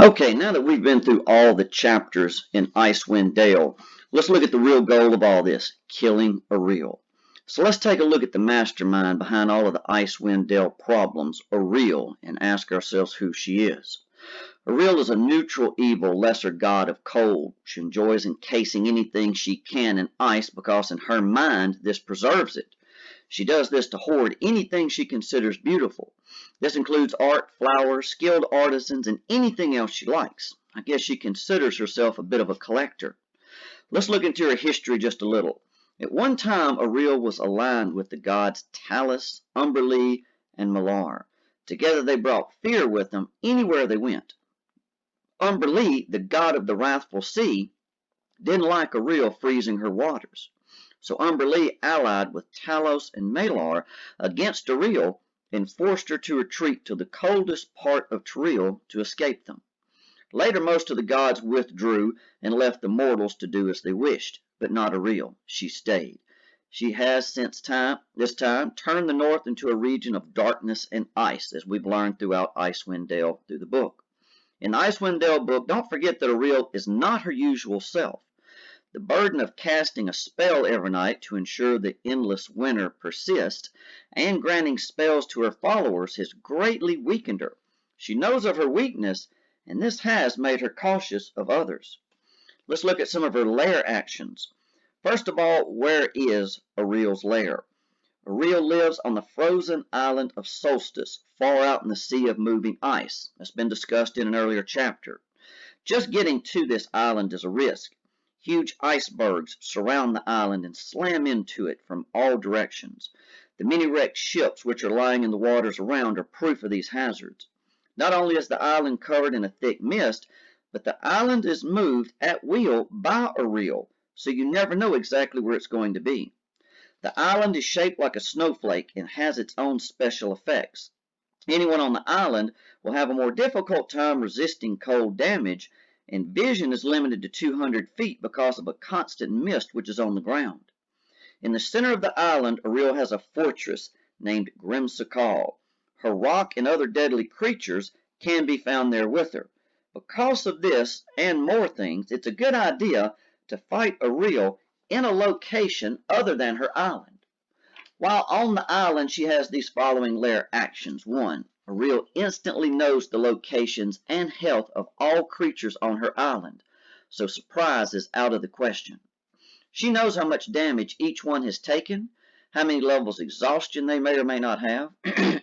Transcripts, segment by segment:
Okay, now that we've been through all the chapters in Icewind Dale, let's look at the real goal of all this, killing Auril. So let's take a look at the mastermind behind all of the Icewind Dale problems, Auril, and ask ourselves who she is. Auril is a neutral evil lesser god of cold. She enjoys encasing anything she can in ice because in her mind this preserves it. She does this to hoard anything she considers beautiful. This includes art, flowers, skilled artisans, and anything else she likes. I guess she considers herself a bit of a collector. Let's look into her history just a little. At one time, Auril was aligned with the gods Talus, Umberlee, and Malar. Together they brought fear with them anywhere they went. Umberlee, the god of the wrathful sea, didn't like Auril freezing her waters. So Umberlee allied with Talos and Malar against Auril and forced her to retreat to the coldest part of Toril to escape them. Later most of the gods withdrew and left the mortals to do as they wished, but not Auril. She stayed. She has since this time turned the north into a region of darkness and ice, as we've learned throughout Icewind Dale through the book. In the Icewind Dale book, don't forget that Auril is not her usual self. The burden of casting a spell every night to ensure the endless winter persists and granting spells to her followers has greatly weakened her. She knows of her weakness, and this has made her cautious of others. Let's look at some of her lair actions. First of all, where is Auril's lair? Auril lives on the frozen island of Solstice, far out in the sea of moving ice. That's been discussed in an earlier chapter. Just getting to this island is a risk. Huge icebergs surround the island and slam into it from all directions. The many wrecked ships which are lying in the waters around are proof of these hazards. Not only is the island covered in a thick mist, but the island is moved at will by Auril, so you never know exactly where it's going to be. The island is shaped like a snowflake and has its own special effects. Anyone on the island will have a more difficult time resisting cold damage, and vision is limited to 200 feet because of a constant mist which is on the ground. In the center of the island, Auril has a fortress named Grimsakal. Her rock and other deadly creatures can be found there with her. Because of this and more things, it's a good idea to fight Auril in a location other than her island. While on the island, she has these following lair actions. 1. Auril instantly knows the locations and health of all creatures on her island, so surprise is out of the question. She knows how much damage each one has taken, how many levels of exhaustion they may or may not have,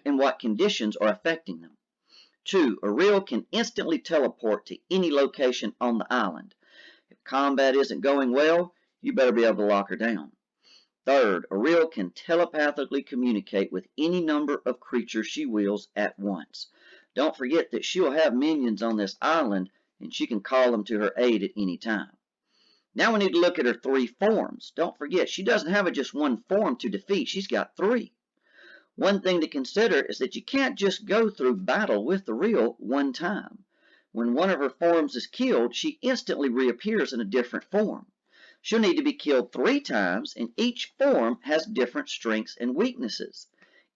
and what conditions are affecting them. 2. Auril can instantly teleport to any location on the island. If combat isn't going well, you better be able to lock her down. Third, Auril can telepathically communicate with any number of creatures she wills at once. Don't forget that she'll have minions on this island, and she can call them to her aid at any time. Now we need to look at her 3 forms. Don't forget, she doesn't have just one form to defeat. She's got 3. One thing to consider is that you can't just go through battle with Auril one time. When one of her forms is killed, she instantly reappears in a different form. She'll need to be killed 3 times, and each form has different strengths and weaknesses.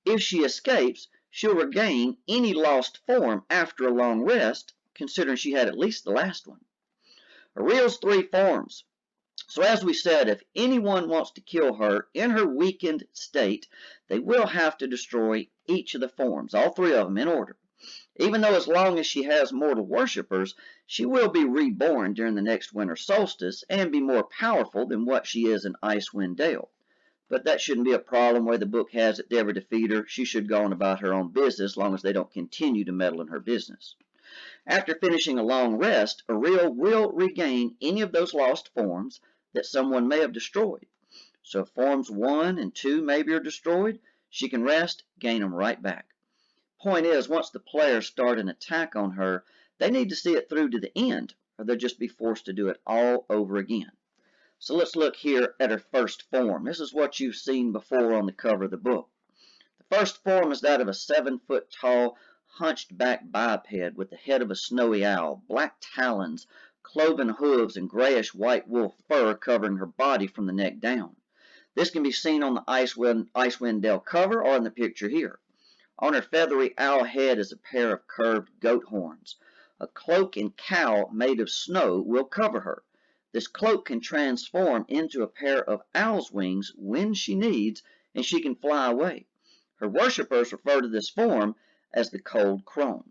If she escapes, she'll regain any lost form after a long rest, considering she had at least the last one. Auril's 3 forms. So as we said, if anyone wants to kill her in her weakened state, they will have to destroy each of the forms, all 3 of them in order. Even though as long as she has mortal worshippers, she will be reborn during the next winter solstice and be more powerful than what she is in Icewind Dale. But that shouldn't be a problem. Where the book has it, they ever defeat her, she should go on about her own business as long as they don't continue to meddle in her business. After finishing a long rest, Auril will regain any of those lost forms that someone may have destroyed. So if forms 1 and 2 maybe are destroyed, she can rest, gain them right back. Point is, once the players start an attack on her, they need to see it through to the end, or they'll just be forced to do it all over again. So let's look here at her first form. This is what you've seen before on the cover of the book. The first form is that of a 7-foot tall, hunched back biped with the head of a snowy owl, black talons, cloven hooves, and grayish-white wool fur covering her body from the neck down. This can be seen on the Icewind Dale cover or in the picture here. On her feathery owl head is a pair of curved goat horns. A cloak and cowl made of snow will cover her. This cloak can transform into a pair of owl's wings when she needs, and she can fly away. Her worshippers refer to this form as the cold crone.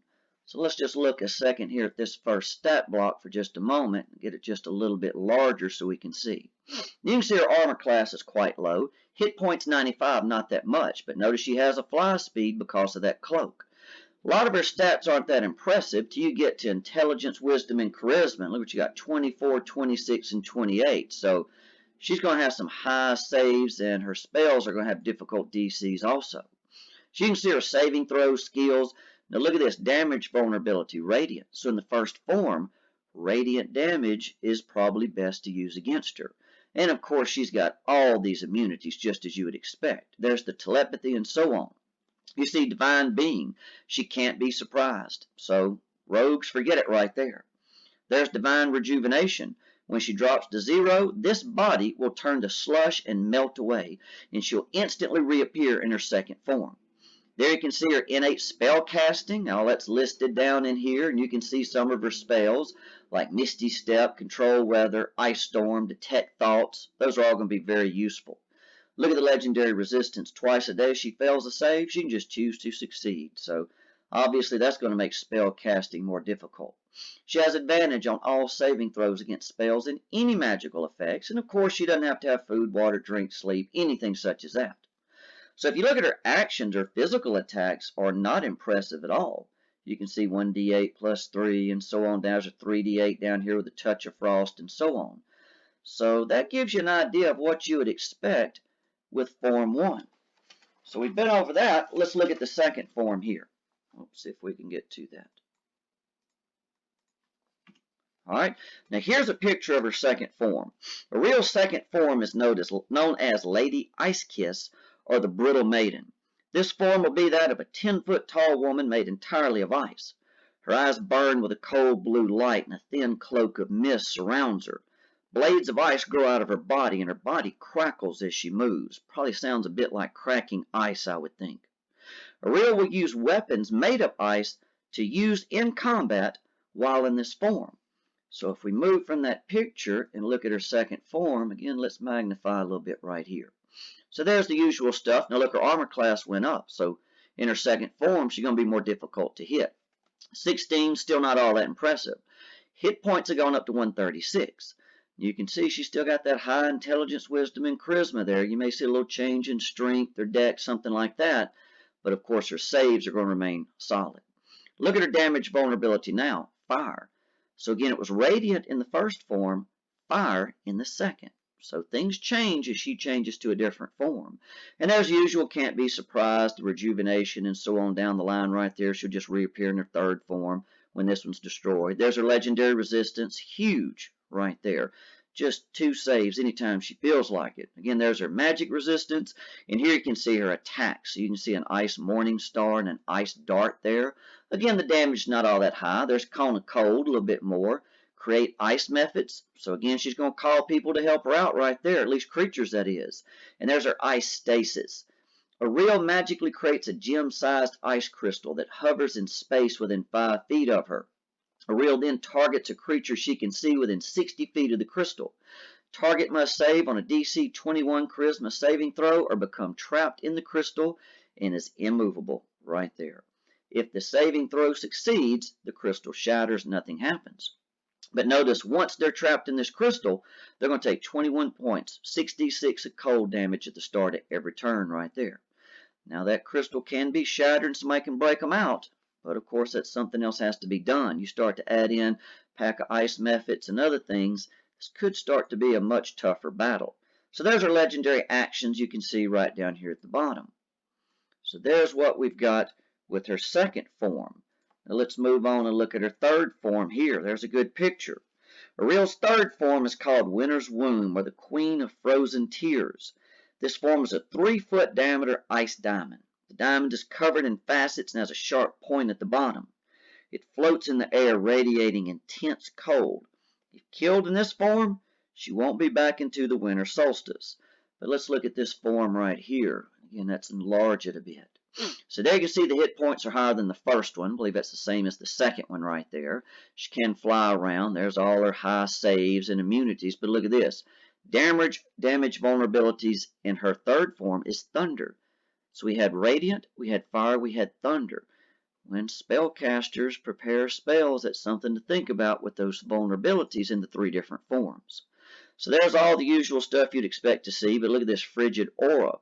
So let's just look a second here at this first stat block for just a moment and get it just a little bit larger so we can see. You can see her armor class is quite low. Hit points 95, not that much, but notice she has a fly speed because of that cloak. A lot of her stats aren't that impressive till you get to intelligence, wisdom, and charisma. And look what you got, 24, 26, and 28. So she's going to have some high saves, and her spells are going to have difficult DCs also. So you can see her saving throws, skills. Now look at this, damage vulnerability, radiant. So in the first form, radiant damage is probably best to use against her. And of course, she's got all these immunities just as you would expect. There's the telepathy and so on. You see divine being, she can't be surprised. So rogues, forget it right there. There's divine rejuvenation. When she drops to 0, this body will turn to slush and melt away, and she'll instantly reappear in her second form. There you can see her innate spell casting. All that's listed down in here, and you can see some of her spells like Misty Step, Control Weather, Ice Storm, Detect Thoughts. Those are all going to be very useful. Look at the legendary resistance. Twice a day she fails a save. She can just choose to succeed. So obviously that's going to make spell casting more difficult. She has advantage on all saving throws against spells and any magical effects. And of course she doesn't have to have food, water, drink, sleep, anything such as that. So if you look at her actions, her physical attacks are not impressive at all. You can see 1d8 plus 3 and so on. There's a 3d8 down here with a touch of frost and so on. So that gives you an idea of what you would expect with Form 1. So we've been over that. Let's look at the second form here. Let's see if we can get to that. All right, now here's a picture of her second form. Auril's second form is known as Lady Ice Kiss, or the Brittle Maiden. This form will be that of a 10-foot tall woman made entirely of ice. Her eyes burn with a cold blue light, and a thin cloak of mist surrounds her. Blades of ice grow out of her body, and her body crackles as she moves. Probably sounds a bit like cracking ice, I would think. Auril will use weapons made of ice to use in combat while in this form. So if we move from that picture and look at her second form, again, let's magnify a little bit right here. So there's the usual stuff. Now look, her armor class went up. So in her second form, she's going to be more difficult to hit. 16, still not all that impressive. Hit points have gone up to 136. You can see she's still got that high intelligence, wisdom, and charisma there. You may see a little change in strength or dex, something like that. But of course, her saves are going to remain solid. Look at her damage vulnerability now, fire. So again, it was radiant in the first form, fire in the second. So things change as she changes to a different form. And as usual, can't be surprised, the rejuvenation and so on down the line right there. She'll just reappear in her third form when this one's destroyed. There's her legendary resistance, huge right there. Just 2 saves anytime she feels like it. Again, there's her magic resistance. And here you can see her attack. So you can see an ice morning star and an ice dart there. Again, the damage is not all that high. There's cone of cold, a little bit more. Create ice methods. So again, she's going to call people to help her out right there, at least creatures that is. And there's her ice stasis. Auril magically creates a gem-sized ice crystal that hovers in space within 5 feet of her. Auril then targets a creature she can see within 60 feet of the crystal. Target must save on a DC 21 charisma saving throw or become trapped in the crystal and is immovable right there. If the saving throw succeeds, the crystal shatters, nothing happens. But notice, once they're trapped in this crystal, they're going to take 21 points, 6d6 of cold damage at the start of every turn right there. Now that crystal can be shattered and somebody can break them out, but of course that's something else has to be done. You start to add in pack of ice methods and other things, this could start to be a much tougher battle. So there's our legendary actions you can see right down here at the bottom. So there's what we've got with her second form. Now let's move on and look at her third form here. There's a good picture. Auril's third form is called Winter's Womb, or the Queen of Frozen Tears. This form is a 3-foot diameter ice diamond. The diamond is covered in facets and has a sharp point at the bottom. It floats in the air, radiating intense cold. If killed in this form, she won't be back into the winter solstice. But let's look at this form right here. Again, let's enlarge it a bit. So there you can see the hit points are higher than the first one. I believe that's the same as the second one right there. She can fly around. There's all her high saves and immunities. But look at this. Damage vulnerabilities in her third form is thunder. So we had radiant, we had fire, we had thunder. When spellcasters prepare spells, that's something to think about with those vulnerabilities in the three different forms. So there's all the usual stuff you'd expect to see, but look at this frigid aura.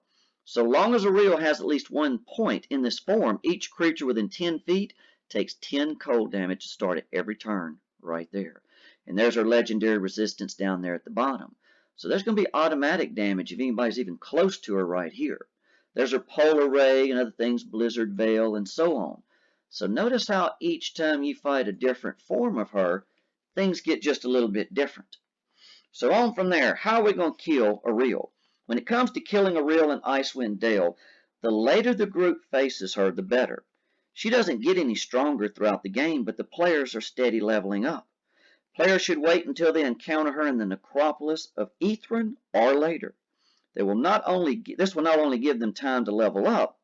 So long as Auril has at least 1 point in this form, each creature within 10 feet takes 10 cold damage to start at every turn right there. And there's our legendary resistance down there at the bottom. So there's going to be automatic damage if anybody's even close to her right here. There's her polar ray and other things, blizzard veil, and so on. So notice how each time you fight a different form of her, things get just a little bit different. So on from there, how are we going to kill Auril? When it comes to killing Auril in Icewind Dale, the later the group faces her, the better. She doesn't get any stronger throughout the game, but the players are steady leveling up. Players should wait until they encounter her in the necropolis of Ithran or later. This will not only give them time to level up,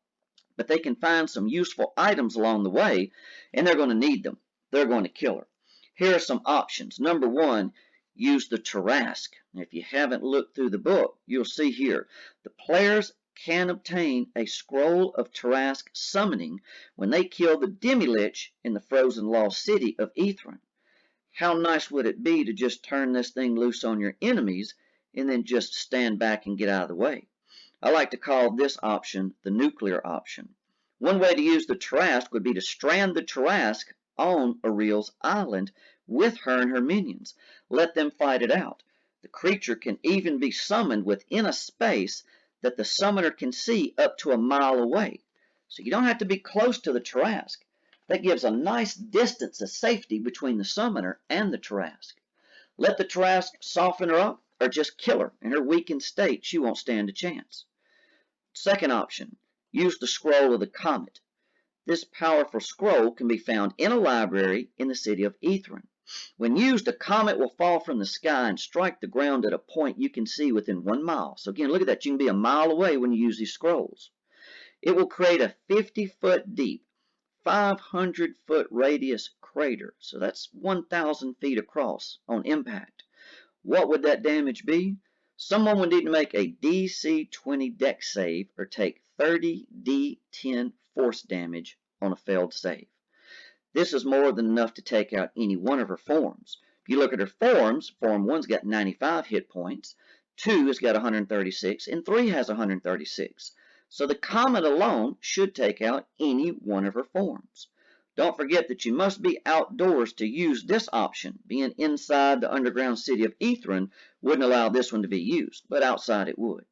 but they can find some useful items along the way, and they're going to need them. They're going to kill her. Here are some options. Number 1, use the Tarrasque. If you haven't looked through the book, you'll see here the players can obtain a scroll of Tarrasque summoning when they kill the Demi-Lich in the frozen lost city of Ithran. How nice would it be to just turn this thing loose on your enemies and then just stand back and get out of the way? I like to call this option the nuclear option. One way to use the Tarrasque would be to strand the Tarrasque on Auril's island with her and her minions. Let them fight it out. The creature can even be summoned within a space that the summoner can see up to a mile away. So you don't have to be close to the Tarrasque. That gives a nice distance of safety between the summoner and the Tarrasque. Let the Tarrasque soften her up or just kill her. In her weakened state, she won't stand a chance. Second option, use the Scroll of the Comet. This powerful scroll can be found in a library in the city of Ithran. When used, a comet will fall from the sky and strike the ground at a point you can see within 1 mile. So again, look at that. You can be a mile away when you use these scrolls. It will create a 50-foot deep, 500-foot radius crater. So that's 1,000 feet across on impact. What would that damage be? Someone would need to make a DC 20 dex save or take 30 D10 force damage on a failed save. This is more than enough to take out any one of her forms. If you look at her forms, Form 1's got 95 hit points, 2 has got 136, and 3 has 136. So the Comet alone should take out any one of her forms. Don't forget that you must be outdoors to use this option. Being inside the underground city of Ithran wouldn't allow this one to be used, but outside it would.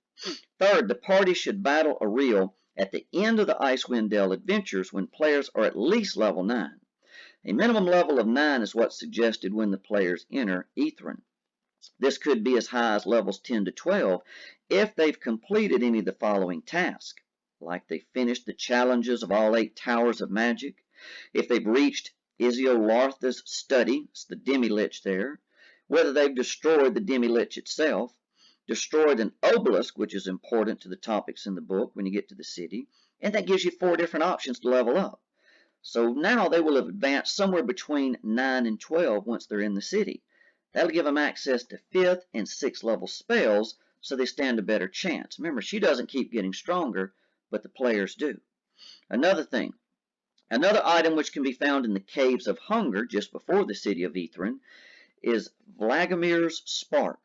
Third, the party should battle Auril at the end of the Icewind Dale adventures when players are at least level 9. A minimum level of 9 is what's suggested when the players enter Ithran. This could be as high as levels 10 to 12 if they've completed any of the following tasks, like they finished the challenges of all 8 towers of magic, if they've reached Iziolartha's study, it's the Demi-Lich there, whether they've destroyed the Demi-Lich itself, destroyed an obelisk, which is important to the topics in the book when you get to the city, and that gives you 4 different options to level up. So now they will have advanced somewhere between 9 and 12 once they're in the city. That'll give them access to 5th and 6th level spells, so they stand a better chance. Remember, she doesn't keep getting stronger, but the players do. Another item which can be found in the Caves of Hunger just before the city of Ithran is Vladimir's Spark.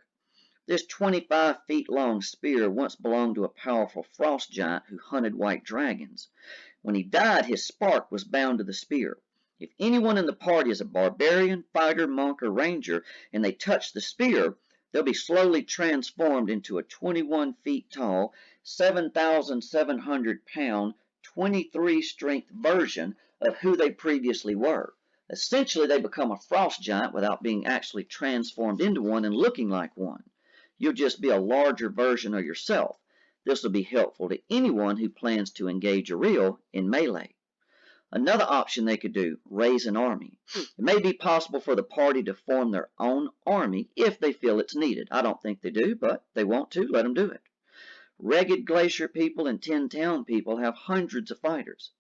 This 25 feet long spear once belonged to a powerful frost giant who hunted white dragons. When he died, his spark was bound to the spear. If anyone in the party is a barbarian, fighter, monk, or ranger, and they touch the spear, they'll be slowly transformed into a 21 feet tall, 7,700 pound, 23 strength version of who they previously were. Essentially, they become a frost giant without being actually transformed into one and looking like one. You'll just be a larger version of yourself. This will be helpful to anyone who plans to engage Auril in melee. Another option they could do, raise an army. It may be possible for the party to form their own army if they feel it's needed. I don't think they do, but they want to, let them do it. Ragged Glacier people and Tin Town people have hundreds of fighters.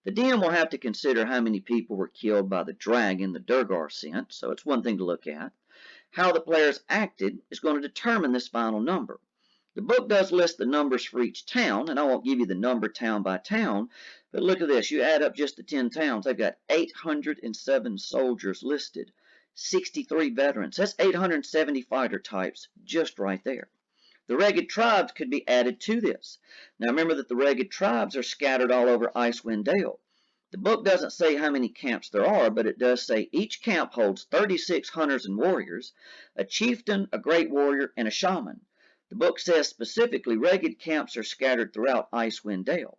The DM will have to consider how many people were killed by the dragon the Durgar sent, so it's one thing to look at. How the players acted is going to determine this final number. The book does list the numbers for each town, and I won't give you the number town by town, but look at this. You add up just the 10 towns. They've got 807 soldiers listed, 63 veterans. That's 870 fighter types just right there. The ragged tribes could be added to this. Now remember that the ragged tribes are scattered all over Icewind Dale. The book doesn't say how many camps there are, but it does say each camp holds 36 hunters and warriors, a chieftain, a great warrior, and a shaman. The book says specifically ragged camps are scattered throughout Icewind Dale.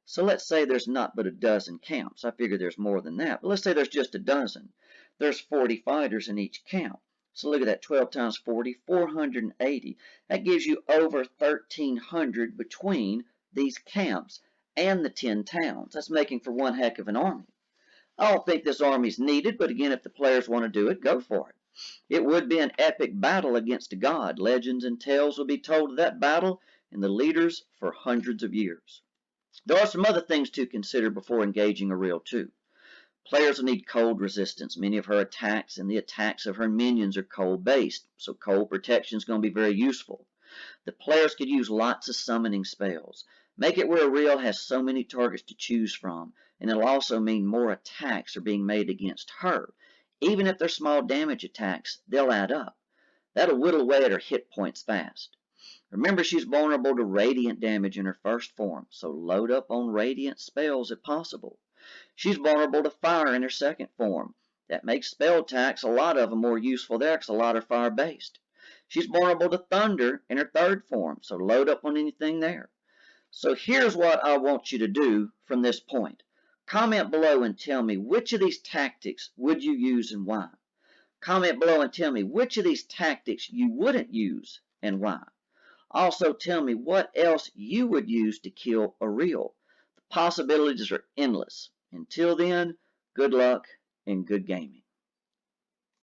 So let's say there's not but a dozen camps. I figure there's more than that, but let's say there's just a dozen. There's 40 fighters in each camp. So look at that, 12 times 40, 480. That gives you over 1,300 between these camps and the 10 towns. That's making for one heck of an army. I don't think this army's needed, but again, if the players want to do it, go for it. It would be an epic battle against a god. Legends and tales will be told of that battle and the leaders for hundreds of years. There are some other things to consider before engaging Auril too. Players will need cold resistance. Many of her attacks and the attacks of her minions are cold based, so cold protection is going to be very useful. The players could use lots of summoning spells. Make it where Auril has so many targets to choose from, and it'll also mean more attacks are being made against her. Even if they're small damage attacks, they'll add up. That'll whittle away at her hit points fast. Remember, she's vulnerable to radiant damage in her first form, so load up on radiant spells if possible. She's vulnerable to fire in her second form. That makes spell attacks, a lot of them, more useful there because a lot are fire-based. She's vulnerable to thunder in her third form, so load up on anything there. So here's what I want you to do from this point. Comment below and tell me which of these tactics would you use and why. Comment below and tell me which of these tactics you wouldn't use and why. Also tell me what else you would use to kill Auril. The possibilities are endless. Until then, good luck and good gaming.